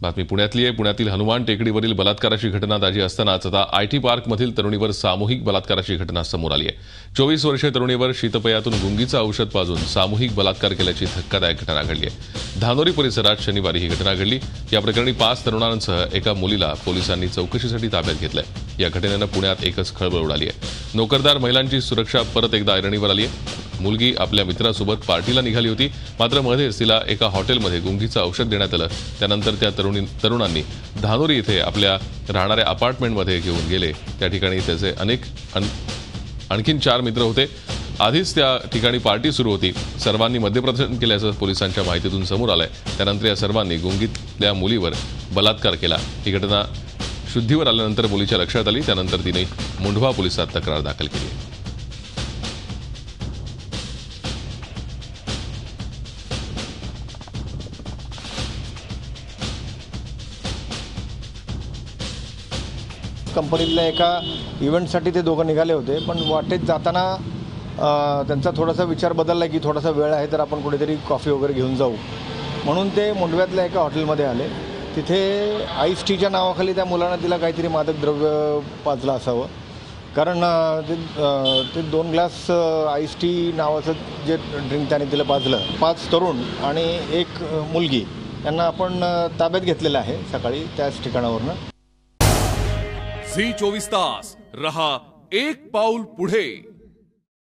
बातमी पुण्यातली आहे। पुण्यातील हनुमान टेकडीवरील बलात्काराची घटना ताजी असतानाच आता आयटी पार्कमधील तरुणीवर सामूहिक बलात्काराची घटना समोर आली आहे। 24 वर्षीय तरुणीवर शीतपेयातून गुंगीचं औषध पाजून सामूहिक बलात्कार केल्याची धक्कादायक घटना घडली आहे। धानोरी परिसरात शनिवारी ही घटना घडली। या प्रकरणी 5 तरुणांसह एका मुलीला पोलिसांनी चौकशीसाठी ताब्यात घेतलंय। या घटनेनं पुण्यात एकच खळबळ उडाली आहे। नोकरदार महिलांची सुरक्षा परत एकदा ऐरणीवर आली आहे। मुलगी आपल्या मित्रासोबत पार्टीला निघाली होती, मात्र मध्येच तिला एका हॉटेलमध्ये गुंगीचं औषध देण्यात आलं। त्यानंतर त्या तरुणांनी धानोरी येथे आपल्या राहणाऱ्या अपार्टमेंटमध्ये घेऊन गेले। त्या ठिकाणी त्याचे आणखीन 4 मित्र होते। आधीच त्या ठिकाणी पार्टी सुरू होती। सर्वांनी मद्यप्रदर्शन केल्याचं पोलिसांच्या माहितीतून समोर आलंय। त्यानंतर या सर्वांनी गुंगीतल्या मुलीवर बलात्कार केला। ही घटना शुद्धीवर आल्यानंतर मुलीच्या लक्षात आली। त्यानंतर तिने मुंढवा पोलिसात तक्रार दाखल केली। कंपनीतल्या एका इव्हेंटसाठी ते दोघं निघाले होते, पण वाटेत जाताना त्यांचा थोडासा विचार बदलला की थोडासा वेळ आहे तर आपण कुठेतरी कॉफी वगैरे घेऊन जाऊ, म्हणून ते मुंढव्यातल्या एका हॉटेलमध्ये आले। तिथे आईस टीच्या नावाखाली त्या मुलानं तिला काहीतरी मादक द्रव्य पाजलं असावं, कारण ते 2 ग्लास आईस टी नावाचं जे ड्रिंक त्याने तिला पाजलं। 5 तरुण आणि 1 मुलगी यांना आपण ताब्यात घेतलेलं आहे सकाळी त्याच ठिकाणावरनं। झी 24 तास रहा एक पाऊल पुढे।